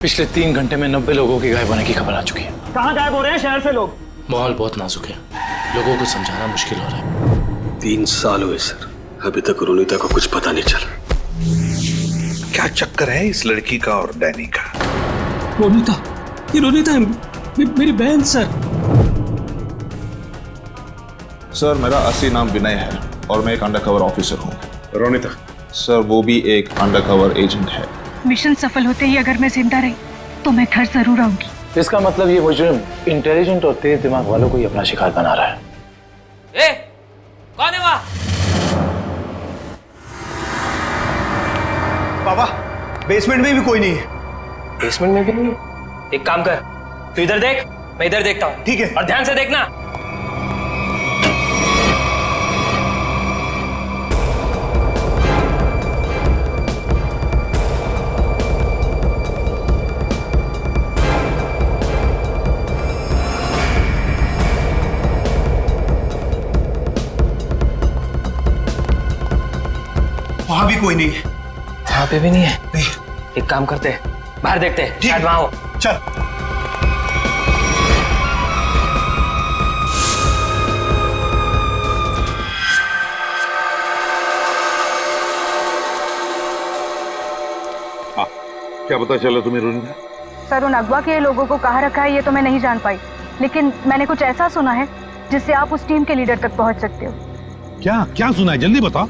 पिछले 3 घंटे में 90 लोगों के गायब होने की खबर आ चुकी है। कहाँ गायब हो रहे हैं शहर से लोग? माहौल बहुत नाजुक है, लोगों को समझाना मुश्किल हो रहा है। 3 साल हुए सर, अभी तक रोनिता को कुछ पता नहीं चला। क्या चक्कर है इस लड़की का और डैनी का? रोनिता, ये रोनिता है, मेरी बहन सर। सर मेरा असली नाम विनय है और मैं एक अंडरकवर ऑफिसर हूँ। रोनिता? सर वो भी एक अंडरकवर एजेंट है। मिशन सफल होते ही अगर मैं जिंदा रही तो मैं घर जरूर आऊंगी। इसका मतलब ये मुजरिम इंटेलिजेंट और तेज दिमाग वालों को ही अपना शिकार बना रहा है। ए, कौन है वहाँ? बाबा, बेसमेंट में भी कोई नहीं है। बेसमेंट में भी नहीं? एक काम कर, तू इधर देख, मैं इधर देखता हूँ। ठीक है। और ध्यान से देखना। वहां भी कोई नहीं है। वहां पे भी नहीं है? नहीं। एक काम करते हैं, बाहर देखते हैं, शायद वहां हो। चल। क्या पता चला तुम्हें रोनिता? सर, उन अगवा के लोगों को कहाँ रखा है ये तो मैं नहीं जान पाई, लेकिन मैंने कुछ ऐसा सुना है जिससे आप उस टीम के लीडर तक पहुंच सकते हो। क्या क्या सुना है, जल्दी बताओ।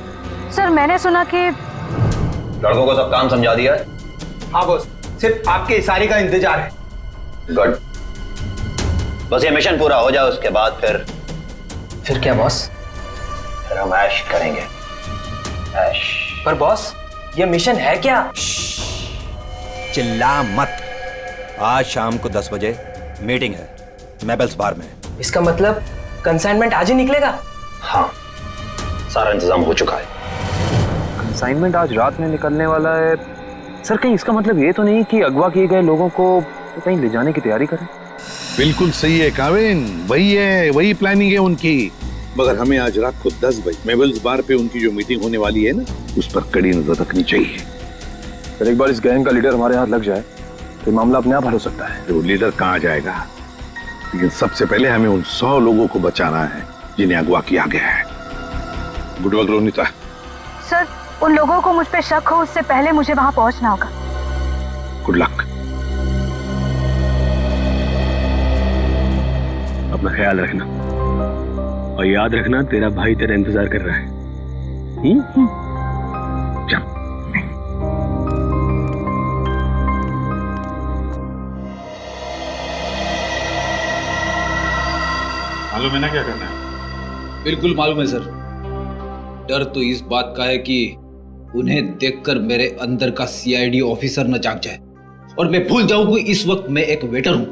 सर, मैंने सुना कि लड़कों को सब काम समझा दिया है? हाँ बॉस, सिर्फ आपके इशारे का इंतजार है। गुड। बस ये मिशन पूरा हो जाए, उसके बाद फिर क्या बॉस? फिर हम ऐश करेंगे। ऐश। पर बॉस, ये मिशन है क्या? चिल्ला मत। आज शाम को 10 बजे मीटिंग है मेबल्स बार में। इसका मतलब कंसाइनमेंट आज ही निकलेगा? हाँ, सारा इंतजाम हो चुका है। कंसाइनमेंट आज रात में निकलने वाला है। सर, कहीं इसका मतलब ये तो नहीं कि अगवा किए गए लोगों को तो कहीं ले जाने की तैयारी करें? बिल्कुल सही है काविन, वही है, वही प्लानिंग है उनकी। मगर हमें आज रात को 10 बजे मेबल्स बार पे उनकी जो मीटिंग होने वाली है ना, उस पर कड़ी नजर रखनी चाहिए। सर, एक बार इस गैंग का लीडर हमारे हाथ लग जाए तो मामला अपने आप हल हो सकता है। तो लीडर कहाँ जाएगा, लेकिन सबसे पहले हमें उन 100 लोगों को बचाना है जिन्हें अगवा किया गया है। Good work Ronita. सर, उन लोगों को मुझ पे शक हो उससे पहले मुझे वहां पहुंचना होगा। Good luck. अपना ख्याल रखना और याद रखना तेरा भाई तेरा इंतजार कर रहा है। चल। मालूम है ना क्या करना है? बिल्कुल मालूम है सर। डर तो इस बात का है कि उन्हें देखकर मेरे अंदर का सीआईडी ऑफिसर न जाग जाए और मैं भूल जाऊं कि इस वक्त मैं एक वेटर हूं।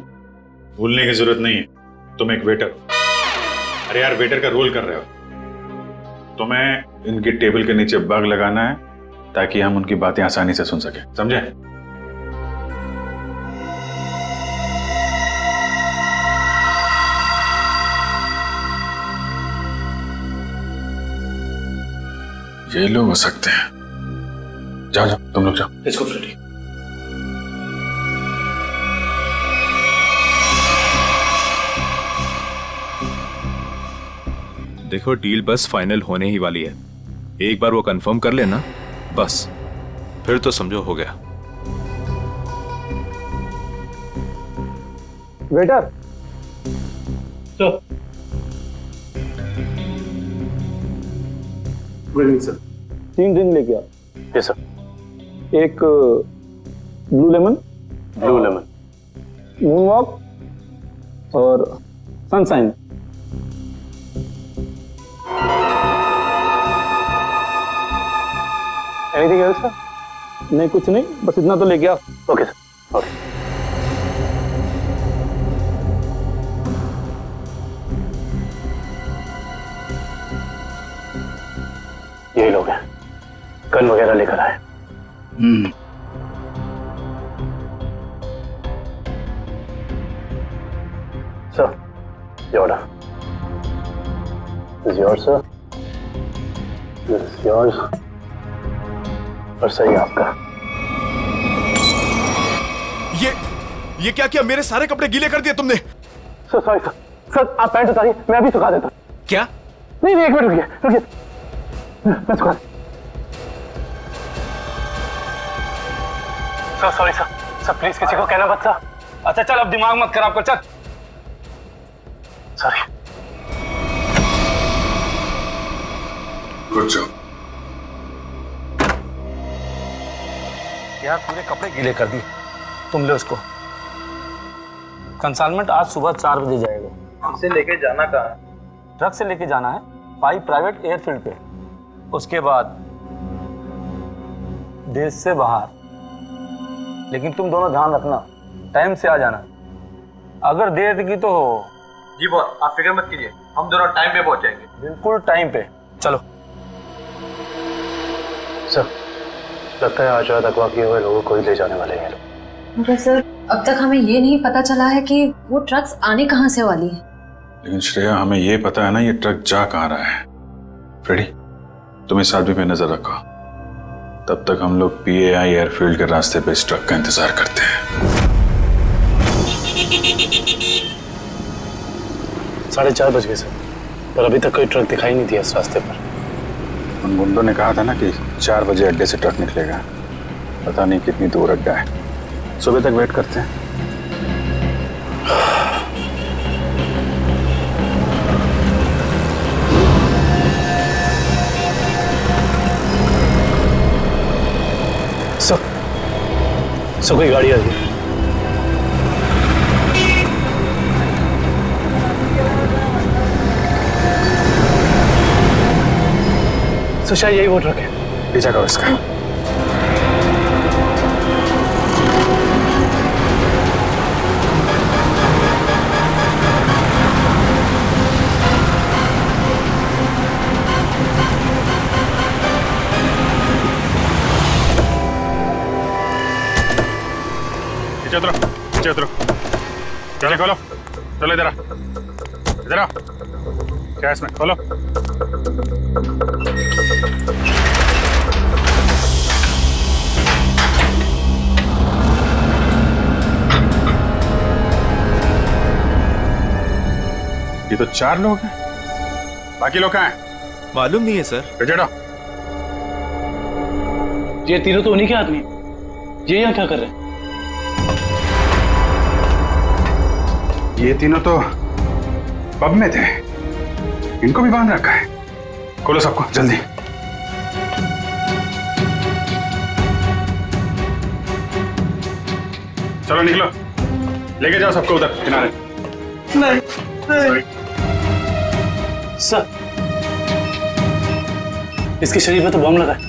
भूलने की जरूरत नहीं है, तुम एक वेटर हो। अरे यार, वेटर का रोल कर रहे हो। तुम्हें इनकी टेबल के नीचे बग लगाना है ताकि हम उनकी बातें आसानी से सुन सके, समझे? ये लोग हो सकते हैं। जाओ जाओ, तुम लोग जाओ। Let's go Freddy. देखो, डील बस फाइनल होने ही वाली है। एक बार वो कंफर्म कर लेना बस, फिर तो समझो हो गया। Waiter. Sir. Good evening sir. 3 drink लेके आ। Yes sir. एक ब्लू लेमन, मून वॉक और सनशाइन। Anything else sir? नहीं, कुछ नहीं, बस इतना तो लेके आ। Okay sir, okay. यही लोग हैं, गन वगैरह लेकर आए। Sir, your order. This is yours sir, this is yours, और सही आपका। ये क्या किया? मेरे सारे कपड़े गीले कर दिए तुमने। सर सॉरी सर, सर आप पैंट उतारिए, मैं अभी सुखा देता हूँ। क्या? नहीं नहीं, एक मिनट रुकिए रुकिए, मैं सुखा। Sir sorry sir, sir please किसी को कहना मत सर। अच्छा चल, अब दिमाग मत खराब कर, चल। सॉरी। Good job. यार पूरे कपड़े गीले कर दिए। तुम ले उसको। कंसाइनमेंट आज सुबह 4 बजे जाएगा। इसे लेके जाना कहाँ है? ट्रक से लेके जाना है 5 प्राइवेट एयरफील्ड पे। उसके बाद देश से बाहर। लेकिन तुम दोनों ध्यान रखना, टाइम से आ जाना। अगर देर की तो जी बॉस, आप फिक्र मत कीजिए, हम दोनों टाइम पे पहुंचेंगे। बिल्कुल टाइम पे। चलो। सर लगता है आज रात अगवा किए हुए लोगों को ही ले जाने वाले हैं। मगर सर अब तक हमें ये नहीं पता चला है कि वो ट्रक्स आने कहाँ से वाली है। लेकिन श्रेया, हमें ये पता है ना ये ट्रक जा कहाँ रहा है। फ्रेडी, तुम इस आदमी पे नजर रखो, तब तक हम लोग PAI एयरफील्ड के रास्ते पे इस ट्रक का इंतजार करते हैं। 4:30 बज गए सर, पर अभी तक कोई ट्रक दिखाई नहीं दिया इस रास्ते पर। उन गुंडों ने कहा था ना कि 4 बजे अड्डे से ट्रक निकलेगा। पता नहीं कितनी दूर अड्डा है। सुबह तक वेट करते हैं। सो कोई गाड़ी आ गई। तो शायद यही वो ट्रक है। पीछा करो इसका। पीछे उतरो, पीछे उतरो। पीछे खोलो। चलो इधर आ, इधर आ। क्या है इसमें? खोलो। ये तो 4 लोग हैं, बाकी लोग कहाँ हैं? मालूम नहीं है सर। बेचड़ो। ये तीनों तो उन्हीं के आदमी। ये यहाँ क्या कर रहे हैं? ये तीनों तो पब में थे, इनको भी बांध रखा है। खोलो सबको जल्दी। चलो निकलो, लेके जाओ सबको उधर किनारे। नहीं सर, इसके शरीर में तो बम लगा है।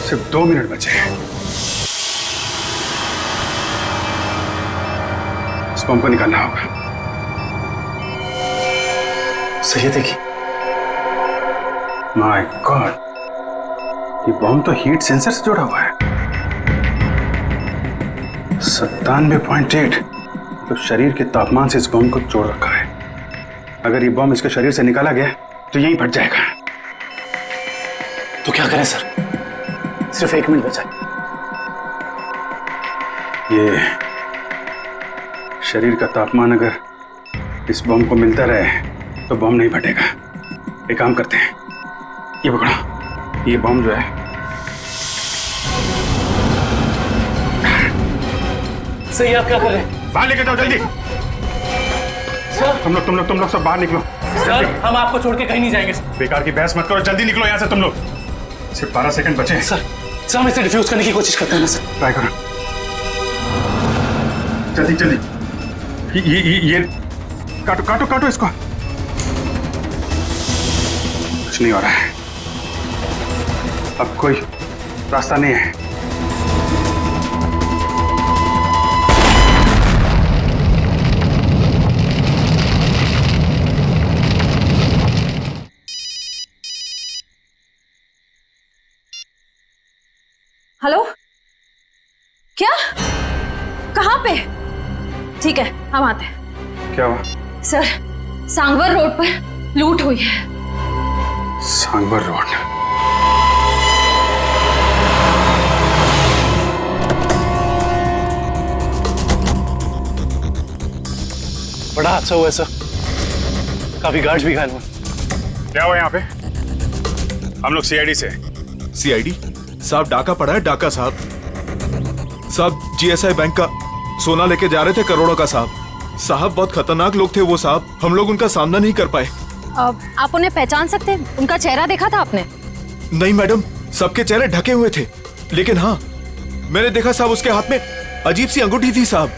सिर्फ 2 मिनट बचे हैं। इस बम को निकालना होगा। सही देखिए। माय गॉड, ये बम तो हीट सेंसर से जुड़ा हुआ है। 97.8 तो शरीर के तापमान से इस बम को जोड़ रखा है। अगर ये बम इसके शरीर से निकाला गया तो यहीं फट जाएगा। तो क्या करें सर? सिर्फ 1 मिनट बचा। ये शरीर का तापमान अगर इस बम को मिलता रहे तो बम नहीं फटेगा। एक काम करते हैं, ये पकड़ो, ये बम जो है सही। आप क्या कर रहे हैं? बाहर लेके जाओ जल्दी। सर तुम लोग सब बाहर निकलो। सर हम आपको छोड़ के कहीं नहीं जाएंगे। बेकार की बहस मत करो, जल्दी निकलो यहाँ से तुम लोग। सिर्फ 12 सेकंड बचे हैं। सर हम इसे डिफ्यूज करने की कोशिश करते हैं ना सर। ट्राई करो जल्दी जल्दी। ये काटो काटो काटो इसको। कुछ नहीं हो रहा है, अब कोई रास्ता नहीं है। हेलो पे? ठीक है, हम आते हैं। क्या हुआ? सर, सांगवर रोड पर लूट हुई है। सांगवर रोड? बड़ा हादसा हुआ है सर, काफी गार्ड्स भी घायल हुए। क्या हुआ यहाँ पे? हम लोग सीआईडी से। सीआईडी साहब, डाका पड़ा है, डाका साहब। साहब जीएसआई बैंक का सोना लेके जा रहे थे, करोड़ों का साहब बहुत खतरनाक लोग थे वो साहब, हम लोग उनका सामना नहीं कर पाए। आप उन्हें पहचान सकते हैं? उनका चेहरा देखा था आपने? नहीं मैडम, सबके चेहरे ढके हुए थे, लेकिन हाँ मैंने देखा साहब उसके हाथ में अजीब सी अंगूठी थी साहब,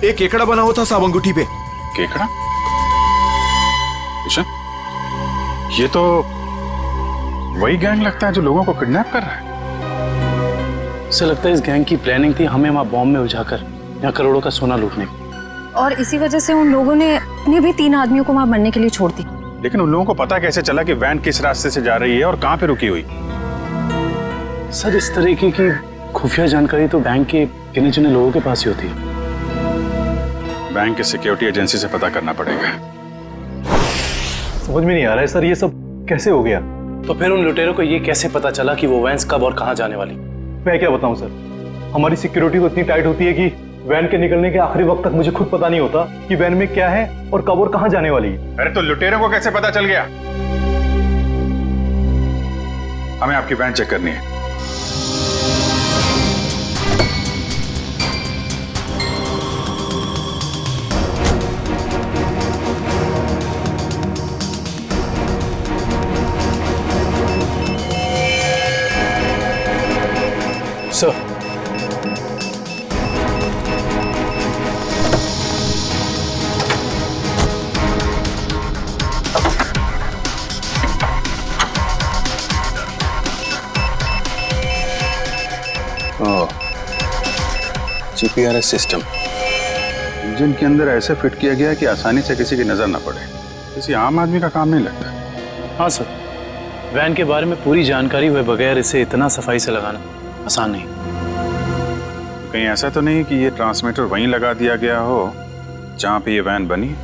एक केकड़ा बना हुआ था साहब अंगूठी पे। केकड़ा? किशन, ये तो वही गैंग लगता है जो लोगों को किडनैप कर रहा है। उसे लगता है इस गैंग की प्लानिंग थी हमें वहां बॉम्ब में उलझाकर यहाँ करोड़ों का सोना लूटने की। और इसी वजह से उन लोगों ने उन्हें भी 3 आदमियों को वहां मरने के लिए छोड़ दी। लेकिन उन लोगों को पता कैसे चला कि वैन किस रास्ते से जा रही है और कहां पे रुकी हुई? सर, इस तरीके की खुफिया जानकारी तो बैंक के गिने चुने लोगों के पास ही होती है। बैंक के सिक्योरिटी एजेंसी से पता करना पड़ेगा। समझ में नहीं आ रहा है सर, ये सब कैसे हो गया? तो फिर उन लुटेरों को ये कैसे पता चला कि वो वैन कब और कहां जाने वाली? मैं क्या बताऊं सर, हमारी सिक्योरिटी तो इतनी टाइट होती है कि वैन के निकलने के आखिरी वक्त तक मुझे खुद पता नहीं होता कि वैन में क्या है और कब और कहां जाने वाली है। अरे तो लुटेरों को कैसे पता चल गया? हमें आपकी वैन चेक करनी है। सर, जीपीआरएस सिस्टम इंजन के अंदर ऐसे फिट किया गया है कि आसानी से किसी की नजर ना पड़े। किसी आम आदमी का काम नहीं लगता। हाँ सर, वैन के बारे में पूरी जानकारी हुए बगैर इसे इतना सफाई से लगाना आसान नहीं। कहीं ऐसा तो नहीं कि ये ट्रांसमीटर वहीं लगा दिया गया हो जहां पे ये वैन बनी?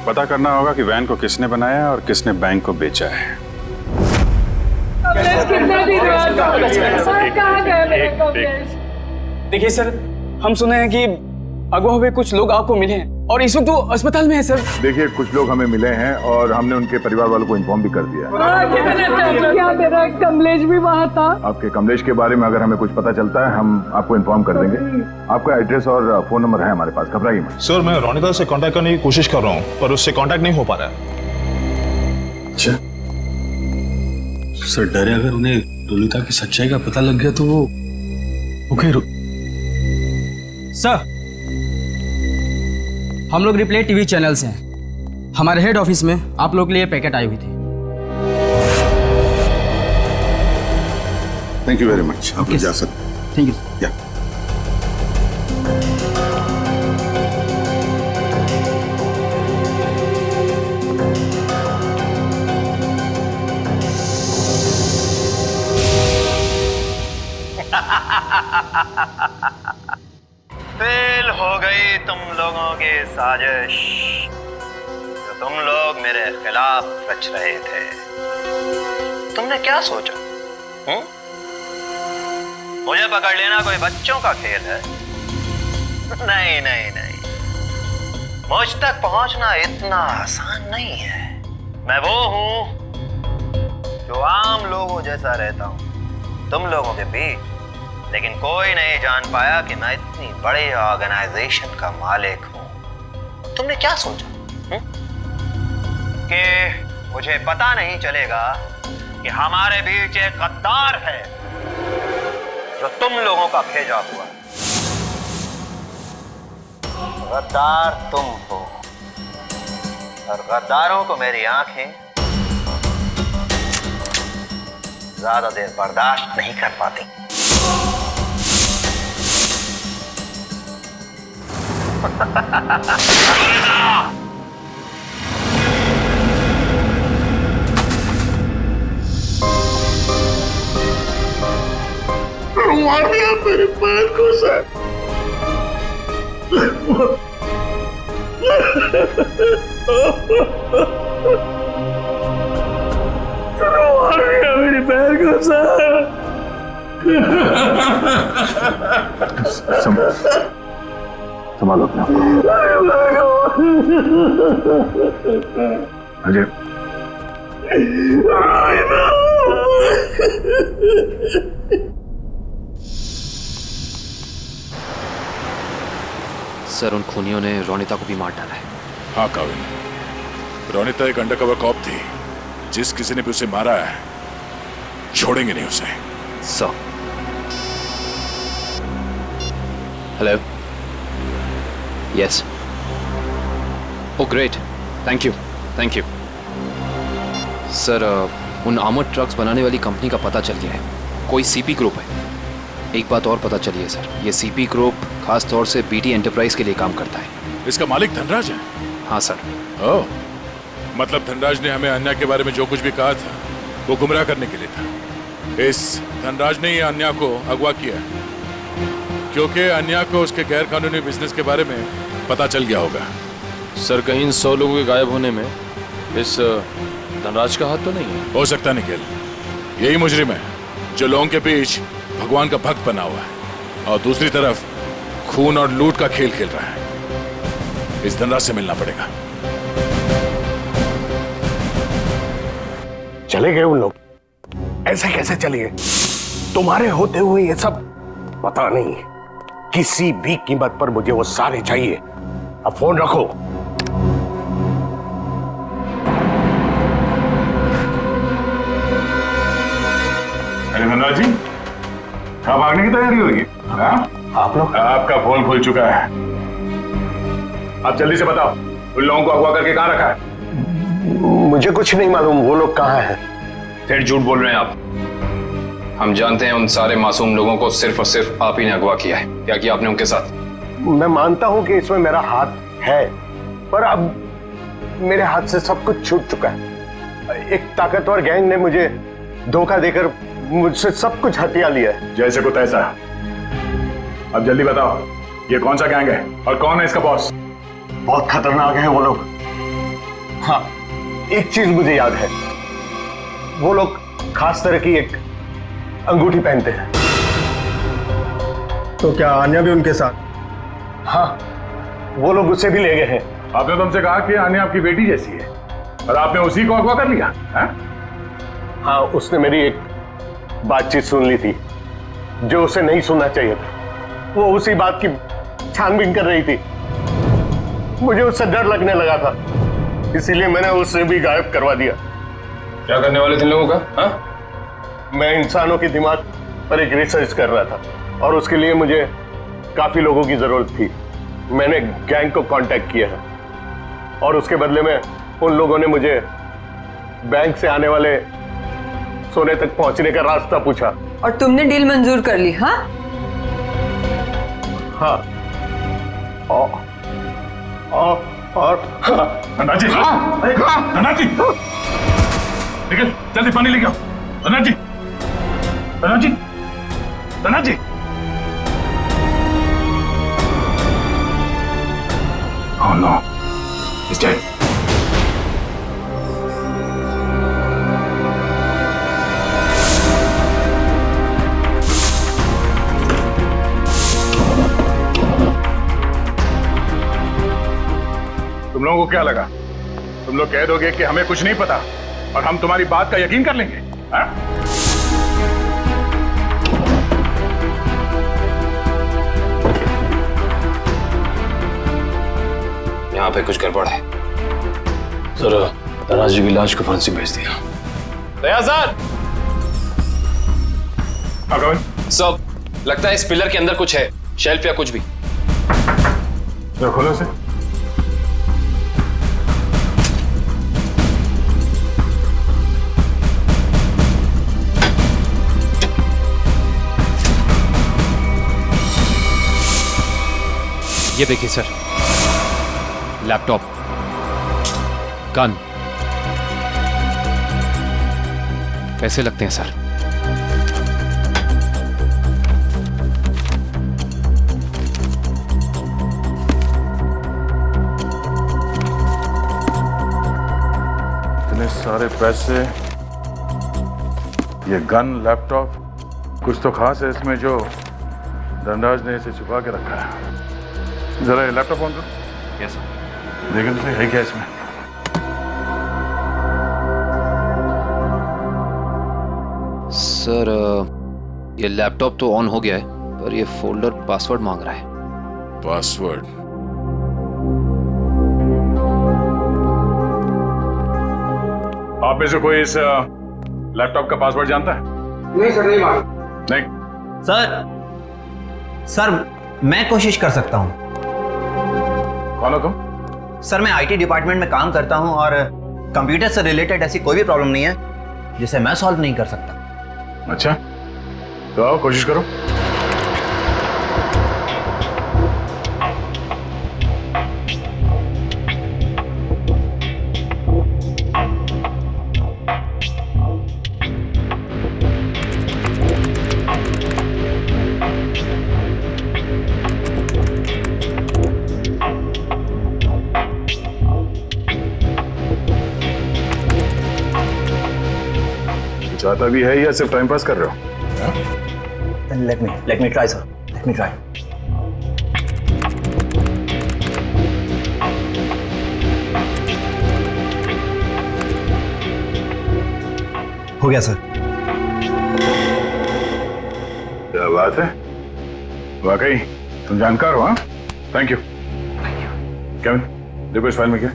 पता करना होगा कि वैन को किसने बनाया और किसने बैंक को बेचा है। देखिए सर, हम सुने हैं कि अगवा हुए कुछ लोग आपको मिले हैं और इस वक्त वो अस्पताल में है सर। देखिए, कुछ लोग हमें मिले हैं और हमने उनके परिवार वालों को इन्फॉर्म भी कर दिया है। क्या मेरा कमलेश भी वहाँ था? आपके कमलेश के बारे में अगर हमें कुछ पता चलता है हम आपको इन्फॉर्म कर देंगे। आपका एड्रेस और फोन नंबर है हमारे पास, घबराइए मत। सर, मैं रोनिता से कांटेक्ट करने की कोशिश कर रहा हूँ पर उससे कांटेक्ट नहीं हो पा रहा है। अच्छा सर, डरे अगर उन्हें रोनिता की सच्चाई का पता लग गया तो वो सर, हम लोग रिप्ले टीवी चैनल से हैं। हमारे हेड ऑफिस में आप लोग के लिए पैकेट आई हुई थी। Thank you very much. आप जा सकते हैं। Thank you. फेल हो गई तुम लोगों की साजिश जो तुम लोग मेरे खिलाफ रच रहे थे। तुमने क्या सोचा? मुझे पकड़ लेना कोई बच्चों का खेल है? नहीं नहीं नहीं, मुझ तक पहुंचना इतना आसान नहीं है। मैं वो हूं जो आम लोगों जैसा रहता हूं तुम लोगों के बीच, लेकिन कोई नहीं जान पाया कि मैं इतनी बड़ी ऑर्गेनाइजेशन का मालिक हूं। तुमने क्या सोचा कि मुझे पता नहीं चलेगा कि हमारे बीच एक गद्दार है जो तुम लोगों का भेजा हुआ? गद्दार तुम हो और गद्दारों को मेरी आंखें ज्यादा देर बर्दाश्त नहीं कर पाती। मार दिया मेरे पैर को सर। मार दिया मेरे पैर को सर। संभालो अपने आप को। अजय सर, उन खूनियों ने रोनिता को भी मार डाला है। हाँ काविन, रोनिता एक अंडरकवर कॉप थी। जिस किसी ने भी उसे मारा है, छोड़ेंगे नहीं उसे। Sir. Hello. Yes. Oh great, thank you. Sir, उन आर्मर्ड ट्रक्स बनाने वाली कंपनी का पता चल गया है। कोई सीपी ग्रुप है। एक बात और पता चली है सर, ये सीपी ग्रुप खास तौर से बीटी एंटरप्राइज के लिए काम करता है। इसका मालिक धनराज है? हाँ सर। ओह, मतलब धनराज ने हमें अन्या के बारे में जो कुछ भी कहा था वो गुमराह करने के लिए था। इस धनराज ने ही अन्या को अगवा किया क्योंकि अन्या को उसके गैर कानूनी बिजनेस के बारे में पता चल गया होगा। सर, कहीं इन 100 लोगों के गायब होने में इस धनराज का हाथ तो नहीं है? हो सकता निखिल, यही मुजरिम है जो लोगों के बीच भगवान का भक्त बना हुआ है और दूसरी तरफ खून और लूट का खेल खेल रहा है। इस धनराज से मिलना पड़ेगा। चले गए उन लोग? ऐसे कैसे चले गए? तुम्हारे होते हुए ये सब पता नहीं। किसी भी कीमत पर मुझे वो सारे चाहिए। अब फोन रखो। अरे धनराज जी, कहाँ भागने की तैयारी हो रही है? आप लोग? आपका फोन खुल चुका है। आप जल्दी से बताओ, उन लोगों को अगवा करके कहाँ रखा है? मुझे कुछ नहीं मालूम वो लोग कहाँ हैं। फिर झूठ बोल रहे हैं आप। हम जानते हैं उन सारे मासूम लोगों को सिर्फ और सिर्फ आप ही ने अगवा किया है। क्या किया आपने उनके साथ? मैं मानता हूं कि इसमें मेरा हाथ है, पर अब मेरे हाथ से सब कुछ छूट चुका है। एक ताकतवर गैंग ने मुझे धोखा देकर मुझसे सब कुछ हथिया लिया है। जैसे को तैसा। अब जल्दी बताओ, ये कौन सा गैंग है और कौन है इसका बॉस? बहुत खतरनाक है वो लोग। हाँ, एक चीज मुझे याद है, वो लोग खास तरह की एक अंगूठी पहनते हैं। तो क्या आन्या भी उनके साथ? हाँ, वो लोग उसे भी ले गए हैं। आपने तुमसे कहा कि आन्या आपकी बेटी जैसी है और आपने उसी को अगवा कर लिया है? हाँ, उसने मेरी एक बातचीत सुन ली थी जो उसे नहीं सुनना चाहिए था। वो उसी बात की छानबीन कर रही थी। मुझे उससे डर लगने लगा था, इसीलिए मैंने उसे भी गायब करवा दिया। क्या करने वाले थे लोगों का? हाँ? मैं इंसानों के दिमाग पर एक रिसर्च कर रहा था और उसके लिए मुझे काफी लोगों की जरूरत थी। मैंने गैंग को कांटेक्ट किया है और उसके बदले में उन लोगों ने मुझे बैंक से आने वाले सोने तक पहुंचने का रास्ता पूछा। और तुमने डील मंजूर कर ली? हाँ हाँ। और धनराज जी, धनराज जी, निकल जल्दी पानी लेके आओ। धनराज जी, धनराज जी, धनराज जी। Oh no, he's dead. तुम लोगों को क्या लगा? तुम लोग कह दोगे कि हमें कुछ नहीं पता और हम तुम्हारी बात का यकीन कर लेंगे? हाँ? यहाँ पे कुछ गड़बड़ है। सर, धनराज जी की लाश को फांसी भेज दिया। दया सर। सब लगता है इस पिलर के अंदर कुछ है, शेल्फ या कुछ भी। तो खोलो से। ये देखिए सर, लैपटॉप, गन। कैसे लगते हैं सर? सारे पैसे, ये गन, लैपटॉप, कुछ तो खास है इसमें जो धनराज ने इसे छुपा के रखा है। जरा ये लैपटॉप ऑन करो। Yes sir. देखो तो है क्या इसमें। सर ये लैपटॉप तो ऑन हो गया है, पर ये फोल्डर पासवर्ड मांग रहा है। पासवर्ड? आप में से कोई इस लैपटॉप का पासवर्ड जानता है? नहीं सर, नहीं मालूम। नहीं सर मैं कोशिश कर सकता हूं। कौन हो तुम? सर मैं आईटी डिपार्टमेंट में काम करता हूं और कंप्यूटर से रिलेटेड ऐसी कोई भी प्रॉब्लम नहीं है जिसे मैं सॉल्व नहीं कर सकता। अच्छा, तो आओ कोशिश करो। चाहता भी है या सिर्फ टाइम पास कर रहे हो? Let me try, sir. Let me try. हो गया सर। क्या बात है, वाकई तुम जानकार हो। हाँ, थैंक यू। केविन, देखो इस फाइल में क्या।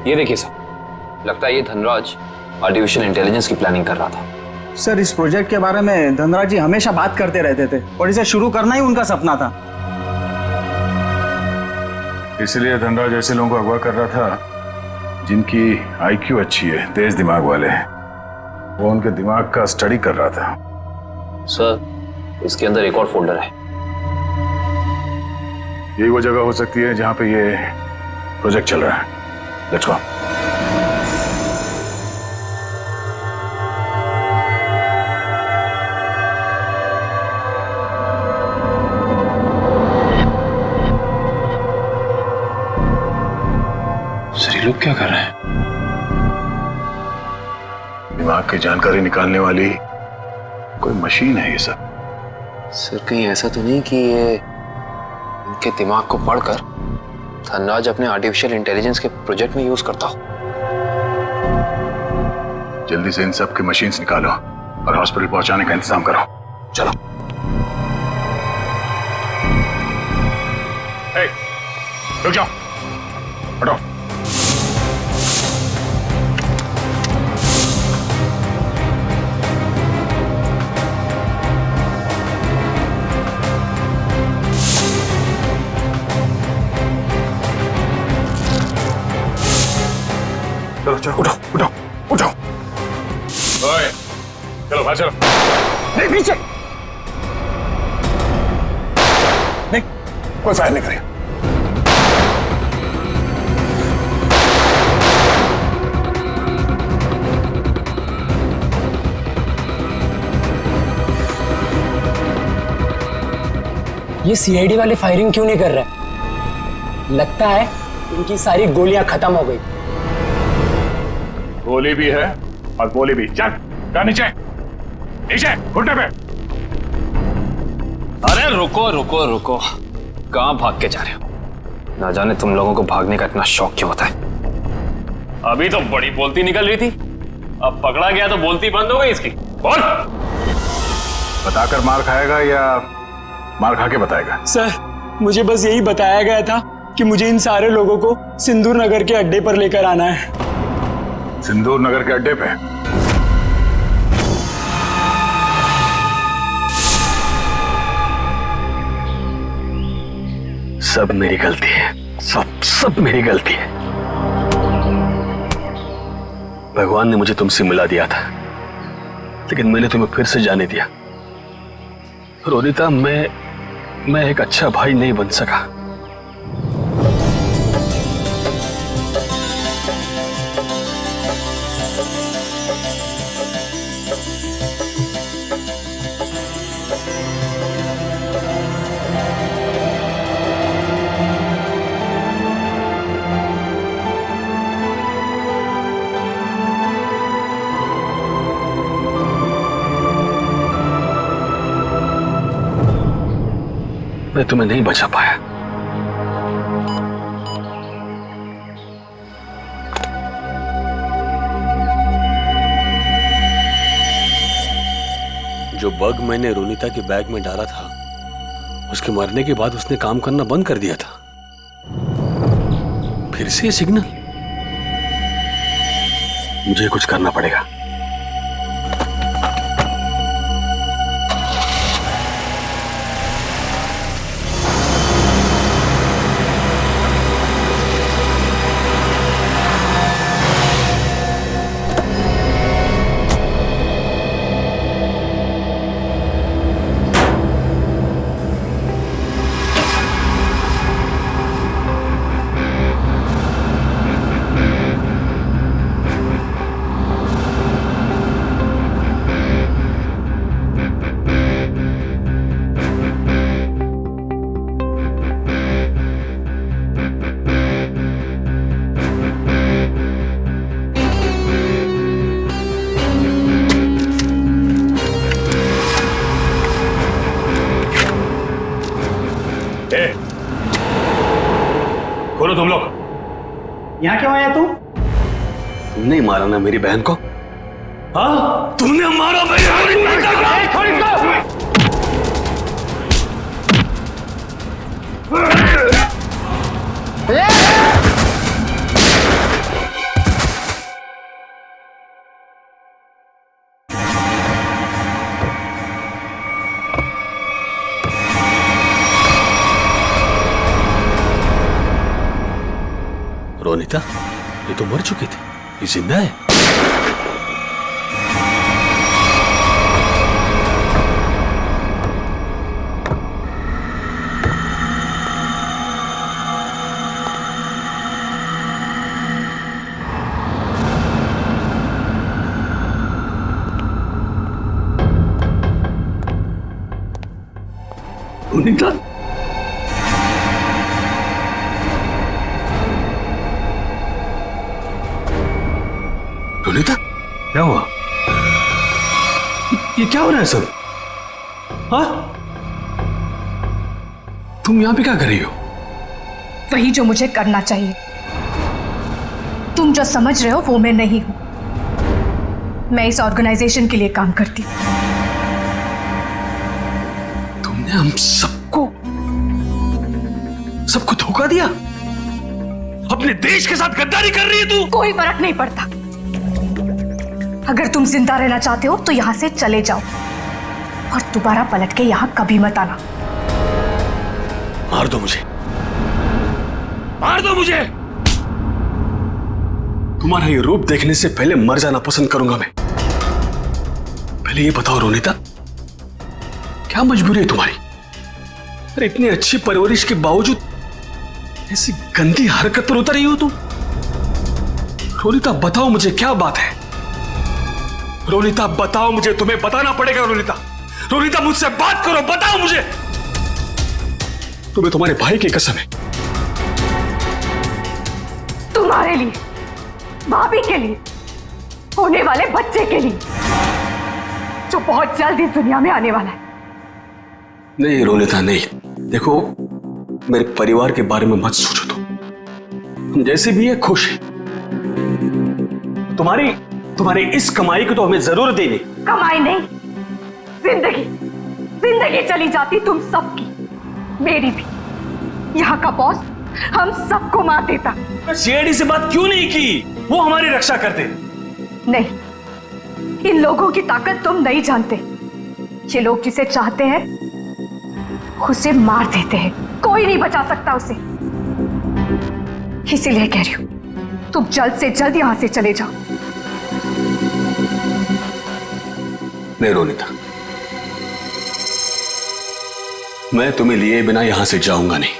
ये देखिए सर, लगता है ये धनराज आर्टिफिशियल इंटेलिजेंस की प्लानिंग कर रहा था। सर इस प्रोजेक्ट के बारे में धनराज जी हमेशा बात करते रहते थे और इसे शुरू करना ही उनका सपना था। इसलिए धनराज ऐसे लोगों को अगवा कर रहा था जिनकी आईक्यू अच्छी है, तेज दिमाग वाले हैं। वो उनके दिमाग का स्टडी कर रहा था। सर इसके अंदर एक और फोल्डर है। यही वो जगह हो सकती है जहां पे ये प्रोजेक्ट चल रहा है। Let's go. सर ये लोग क्या कर रहे हैं? दिमाग की जानकारी निकालने वाली कोई मशीन है ये सब। सर कहीं ऐसा तो नहीं कि ये इनके दिमाग को पढ़कर धनराज अपने आर्टिफिशियल इंटेलिजेंस के प्रोजेक्ट में यूज करता हो? जल्दी से इन सब के मशीन्स निकालो और हॉस्पिटल पहुंचाने का इंतजाम करो। चलो। रुक जाओ, हटो। चलो चलो, उठो उठो उठो। ओए, चलो बाहर चलो। नहीं पीछे। नहीं, कोई फायर नहीं करेगा। ये सीआईडी वाले फायरिंग क्यों नहीं कर रहे? लगता है इनकी सारी गोलियां खत्म हो गई। गोली भी है और गोली भी। चल नीचे नीचे, घुटने पे। अरे रुको रुको रुको, कहां भाग के जा रहे हो? ना जाने तुम लोगों को भागने का इतना शौक क्यों होता है। अभी तो बड़ी बोलती निकल रही थी, अब पकड़ा गया तो बोलती बंद हो गई इसकी। बोल। बताकर मार खाएगा या मार खा के बताएगा? सर मुझे बस यही बताया गया था कि मुझे इन सारे लोगों को सिंदूर नगर के अड्डे पर लेकर आना है। सिंदूर नगर के अड्डे पे? सब मेरी गलती है, सब मेरी गलती है। भगवान ने मुझे तुमसे मिला दिया था, लेकिन मैंने तुम्हें फिर से जाने दिया। रोनिता, मैं एक अच्छा भाई नहीं बन सका। मैं तुम्हें नहीं बचा पाया। जो बग मैंने रोनिता के बैग में डाला था, उसके मरने के बाद उसने काम करना बंद कर दिया था। फिर से ये सिग्नल, मुझे कुछ करना पड़ेगा। खोलो तुम लोग। यहाँ क्यों आया तू? तुमने मारा ना मेरी बहन को? हाँ, तुमने मारा मेरी बहन को। रोनिता, ये तो मर चुकी थी, ये जिंदा है। रोनिता, रोनिता, क्या हुआ? ये क्या हो रहा है सब? हाँ? तुम यहां पे क्या कर रही हो? वही जो मुझे करना चाहिए। तुम जो समझ रहे हो वो मैं नहीं हूं। मैं इस ऑर्गेनाइजेशन के लिए काम करती हूं। तुमने हम सबको धोखा दिया? अपने देश के साथ गद्दारी कर रही है तू? कोई फर्क नहीं पड़ता। अगर तुम जिंदा रहना चाहते हो तो यहां से चले जाओ और दोबारा पलट के यहां कभी मत आना। मार दो मुझे, मार दो मुझे। तुम्हारा ये रूप देखने से पहले मर जाना पसंद करूंगा मैं। पहले ये बताओ रोनिता, क्या मजबूरी है तुम्हारी? अरे इतनी अच्छी परवरिश के बावजूद ऐसी गंदी हरकत पर उतर रही हो तुम। रोनिता बताओ मुझे, क्या बात है? रोनिता बताओ मुझे, तुम्हें बताना पड़ेगा। रोनिता, रोनिता मुझसे बात करो, बताओ मुझे। तुम्हें तुम्हारे भाई की कसम है। तुम्हारे लिए, भाभी के लिए, होने वाले बच्चे के लिए जो बहुत जल्द इस दुनिया में आने वाला है। नहीं रोनिता, नहीं। देखो, मेरे परिवार के बारे में मत सोचो। तुम जैसे भी है खुश है। तुम्हारी इस कमाई को तो हमें जरूर देनी। कमाई नहीं, जिंदगी चली जाती तुम सबकी, मेरी भी। यहाँ का बॉस हम सबको मार देता। सीआईडी से बात क्यों नहीं की? वो हमारी रक्षा करते। नहीं, इन लोगों की ताकत तुम नहीं जानते। ये लोग जिसे चाहते हैं उसे मार देते हैं। कोई नहीं बचा सकता उसे। इसीलिए कह रही हूं, तुम जल्द से जल्द यहां से चले जाओ। नहीं रोनिता, मैं तुम्हें लिए बिना यहां से जाऊंगा नहीं।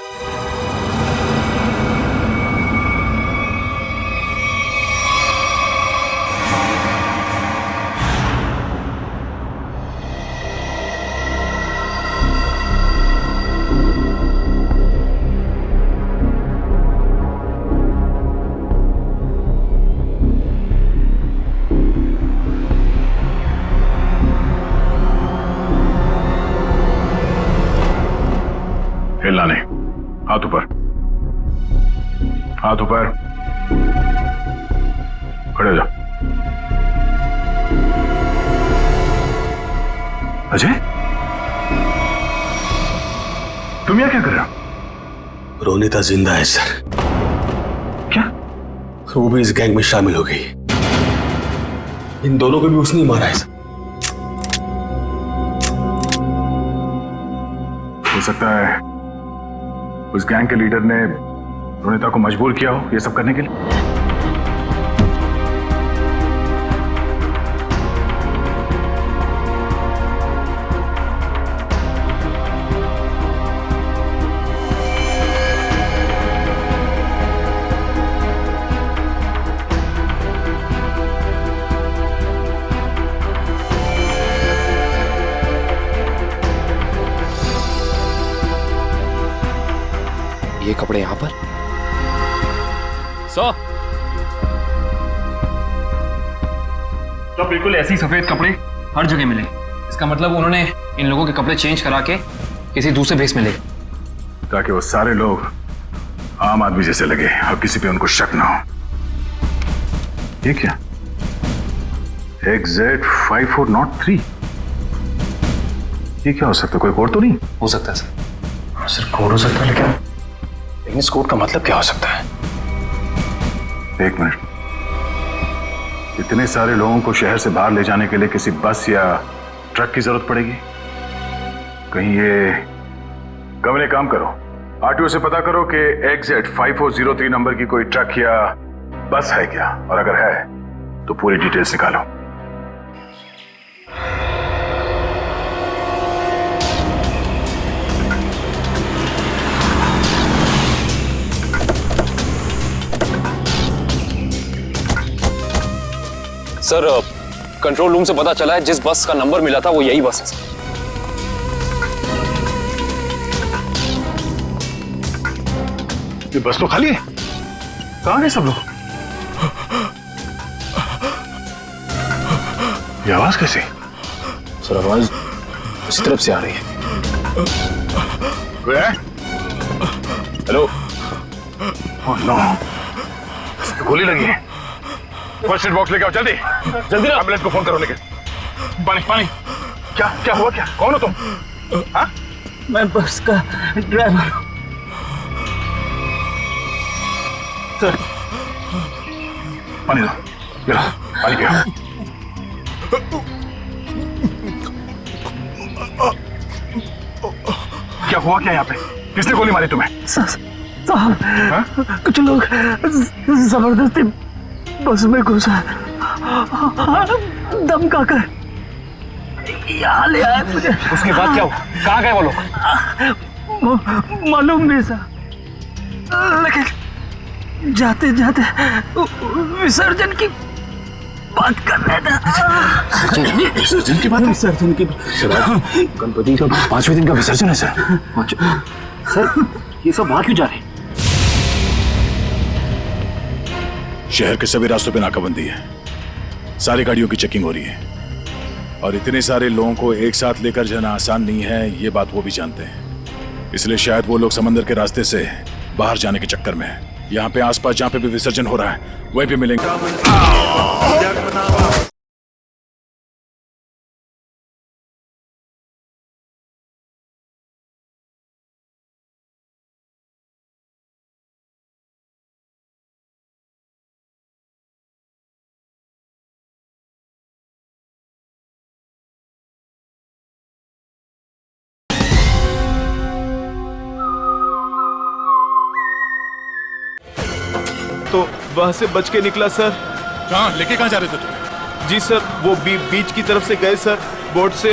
हाथ ऊपर, खड़े हो जाओ। अजय, तुम यहाँ क्या कर रहे हो? रोनिता जिंदा है सर। क्या? वो भी इस गैंग में शामिल हो गई। इन दोनों को भी उसने ही मारा है सर। हो सकता है उस गैंग के लीडर ने रोनिता को मजबूर किया हो ये सब करने के लिए। ये कपड़े यहां पर तो बिल्कुल ऐसे ही सफेद कपड़े हर जगह मिले। इसका मतलब उन्होंने इन लोगों के कपड़े चेंज करा के किसी दूसरे भेस में ले, ताकि वो सारे लोग आम आदमी जैसे लगे और किसी पे उनको शक ना हो। ये क्या? XZ5403, ये क्या हो सकता है? कोई कोड तो नहीं हो सकता है सर। सर कोड हो सकता है, लेकिन इस कोड का मतलब क्या हो सकता है? एक मिनट, इतने सारे लोगों को शहर से बाहर ले जाने के लिए किसी बस या ट्रक की जरूरत पड़ेगी। कहीं ये कमरे काम करो, आरटीओ से पता करो कि XZ5403 नंबर की कोई ट्रक या बस है क्या, और अगर है तो पूरी डिटेल्स निकालो। सर कंट्रोल रूम से पता चला है जिस बस का नंबर मिला था वो यही बस है सर। ये बस तो खाली है, कहां गए सब लोग? ये आवाज कैसी? सर आवाज इस तरफ से आ रही है। कोई है? हेलो। ओह नो, गोली लगी है। फर्स्ट एड बॉक्स लेके आओ जल्दी जल्दी। एम्बुलेंस को फोन करो। लेके पानी पानी। क्या क्या हुआ? क्या, कौन हो तुम? हाँ? मैं बस का ड्राइवर हूं। सर पानी दो, ये लो, पानी पियो। क्या हुआ क्या यहाँ पे? किसने गोली मारी तुम्हें? साहब कुछ लोग जबरदस्ती बस में घुसा, धमका कर यहाँ ले आए मुझे। उसके बाद क्या हुआ? कहाँ गए वो लोग? मालूम नहीं साहब, लेकिन जाते जाते विसर्जन की बात कर रहे थे। विसर्जन की बात? विसर्जन की गणपति का 5वें दिन का विसर्जन है सर। सर ये सब वहां क्यों जा रहे हैं? शहर के सभी रास्तों पे नाकाबंदी है, सारी गाड़ियों की चेकिंग हो रही है, और इतने सारे लोगों को एक साथ लेकर जाना आसान नहीं है, ये बात वो भी जानते हैं। इसलिए शायद वो लोग समंदर के रास्ते से बाहर जाने के चक्कर में हैं। यहाँ पे आसपास जहाँ पे भी विसर्जन हो रहा है वहीं पे मिलेंगे। तो वहां से बच के निकला सर। कहाँ लेके कहाँ जा रहे थे तुम? जी सर, वो बीच की तरफ से गए सर, बोट से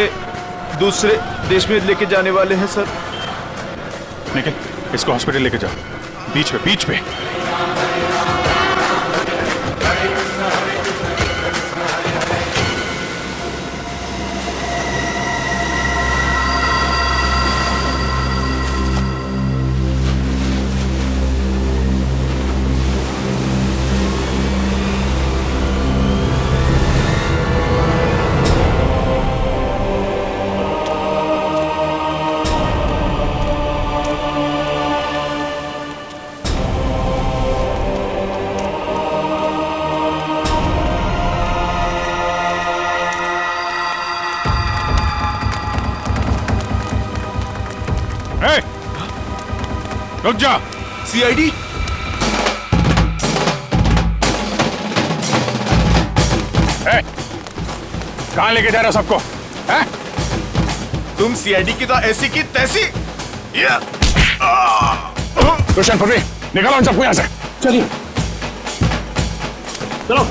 दूसरे देश में लेके जाने वाले हैं सर। लेकिन इसको हॉस्पिटल लेके जाओ, बीच पे। रुक जा। सीआईडी? कहां लेके जा रहे हो सबको? हैं? तुम सीआईडी की तो ऐसी की तैसी। रोशन, पृथ्वी, निकालो इन सबको यहां से। चलिए चलो।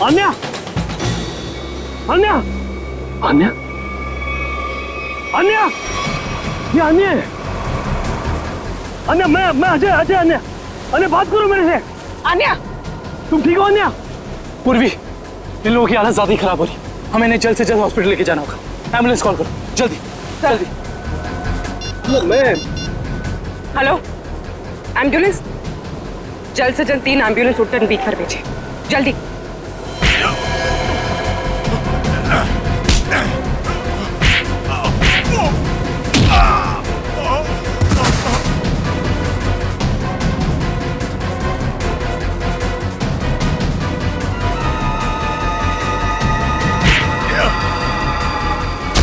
अन्या, अन्या, अन्या, अन्या, ये अन्या है। अन्या, मैं अजय, अजय, अन्या, अन्या बात करो मेरे से। अन्या, तुम ठीक हो अन्या? पूर्वी, इन लोगों की हालत ज्यादा ही खराब हो रही, हमें इन्हें जल्द से जल्द हॉस्पिटल लेके जाना होगा। एम्बुलेंस कॉल करो, जल्दी जल्दी। मैं हेलो, एम्बुलेंस, जल्द से जल्द 3 एम्बुलेंस उत्तर बीच पर भेजे, जल्दी।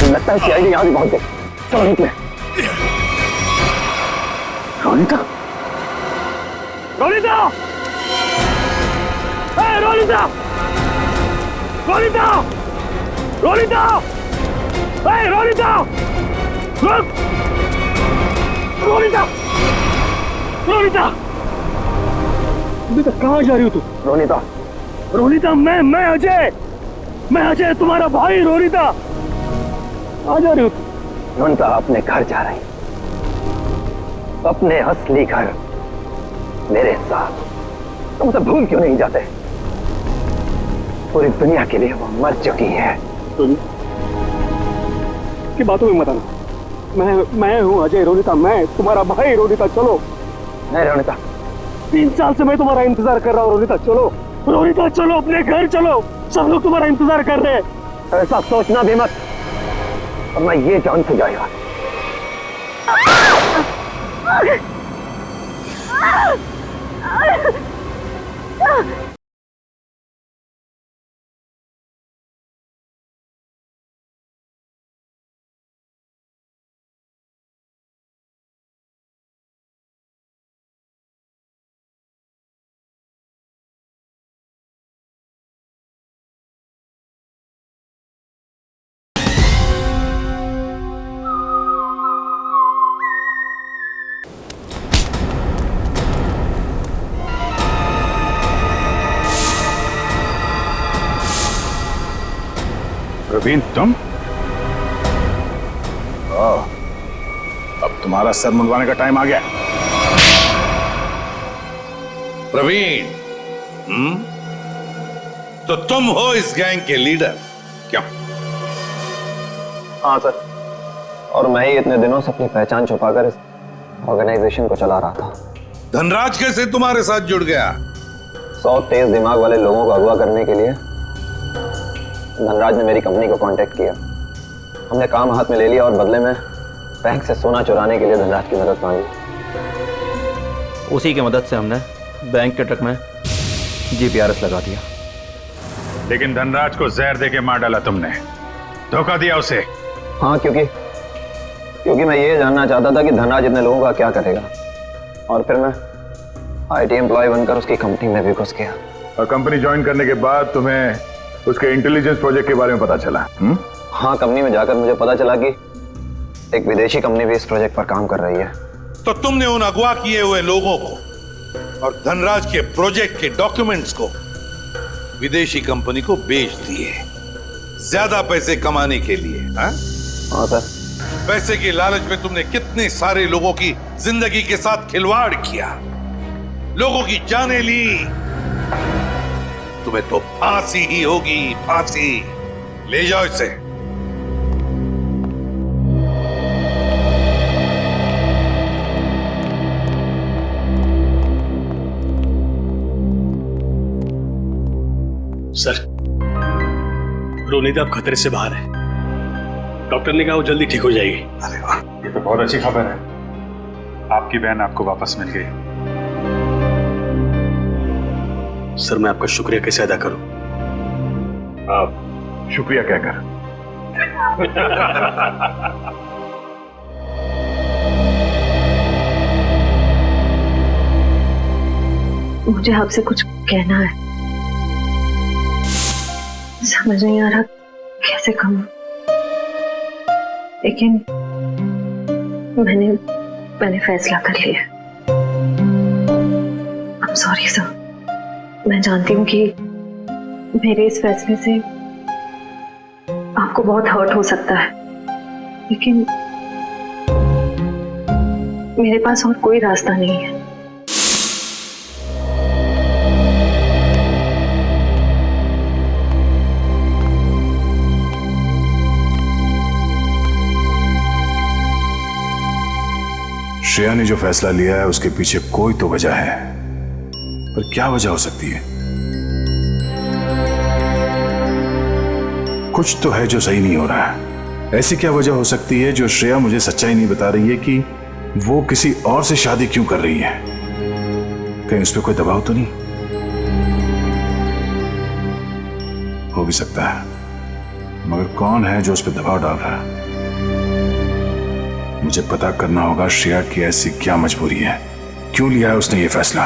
लगता है सीआईडी यहां भी पहुंच गई। चलो निकले। रोनिता, रोनिता, रोनिता, रोनिता, रोनिता, रोनिता, रुक, रोनिता, रोनिता, बेटा कहाँ जा रही हो तू? रोनिता, रोनिता, मैं अजय, मैं अजय तुम्हारा भाई। रोनिता, आ जा रही हो तू? रोनिता अपने घर जा रही, अपने असली घर, मेरे साथ। तुम तो भूल क्यों नहीं जाते? पूरी दुनिया के लिए वो मर चुकी है। की बातों में मत आना। मैं हूँ अजय। रोनिता, मैं तुम्हारा भाई। रोनिता चलो। नहीं रोनिता, 3 साल से मैं तुम्हारा इंतजार कर रहा हूँ। रोनिता चलो, रोनिता चलो, अपने घर चलो, सब लोग तुम्हारा इंतजार कर रहे हैं। ऐसा सोचना भी मत, और मैं ये जान से जाएगा। प्रवीण, तुम? अब तुम्हारा सर मुंडवाने का टाइम आ गया। प्रवीण, तो तुम हो इस गैंग के लीडर? क्यों? हाँ सर, और मैं ही इतने दिनों से अपनी पहचान छुपाकर इस ऑर्गेनाइजेशन को चला रहा था। धनराज कैसे तुम्हारे साथ जुड़ गया? 100 तेज दिमाग वाले लोगों को अगवा करने के लिए धनराज ने मेरी कंपनी को कांटेक्ट किया। हमने काम हाथ में ले लिया और बदले में बैंक से सोना चुराने के लिए धनराज की मदद मांगी। उसी की मदद से हमने बैंक के ट्रक में जीपीआरएस लगा दिया। लेकिन धनराज को जहर देके मार डाला तुमने, धोखा दिया उसे। हाँ, क्योंकि मैं ये जानना चाहता था कि धनराज इतने लोगों का क्या करेगा, और फिर मैं आईटी एम्प्लॉय बनकर उसकी कंपनी में भी घुस गया। और कंपनी ज्वाइन करने के बाद तुम्हें उसके इंटेलिजेंस प्रोजेक्ट के बारे में पता चला? हाँ, कंपनी में जाकर मुझे पता चला कि एक विदेशी कंपनी भी इस प्रोजेक्ट पर काम कर रही है। तो तुमने उन अगवा किए हुए लोगों को और धनराज के प्रोजेक्ट के डॉक्यूमेंट्स को विदेशी कंपनी को बेच दिए, ज्यादा पैसे कमाने के लिए। हाँ सर। पैसे के लालच में तुमने कितने सारे लोगों की जिंदगी के साथ खिलवाड़ किया, लोगों की जानें ली, तुम्हें तो फांसी ही होगी, फांसी। ले जाओ इसे। सर, रोनिता अब खतरे से बाहर है। डॉक्टर ने कहा वो जल्दी ठीक हो जाएगी। अरे वाह, ये तो बहुत अच्छी खबर है। आपकी बहन आपको वापस मिल गई। सर, मैं आपका शुक्रिया कैसे अदा करूं? आप शुक्रिया क्या कर? मुझे आपसे कुछ कहना है, समझ नहीं आ रहा कैसे कहूं, लेकिन मैंने फैसला कर लिया। I'm sorry सर, मैं जानती हूँ कि मेरे इस फैसले से आपको बहुत हर्ट हो सकता है, लेकिन मेरे पास और कोई रास्ता नहीं है। श्रेया ने जो फैसला लिया है उसके पीछे कोई तो वजह है, पर क्या वजह हो सकती है? कुछ तो है जो सही नहीं हो रहा है। ऐसी क्या वजह हो सकती है जो श्रेया मुझे सच्चाई नहीं बता रही है कि वो किसी और से शादी क्यों कर रही है? कहीं उस पर कोई दबाव तो नहीं? हो भी सकता है, मगर कौन है जो उस पर दबाव डाल रहा है? मुझे पता करना होगा श्रेया की ऐसी क्या मजबूरी है, क्यों लिया है उसने ये फैसला।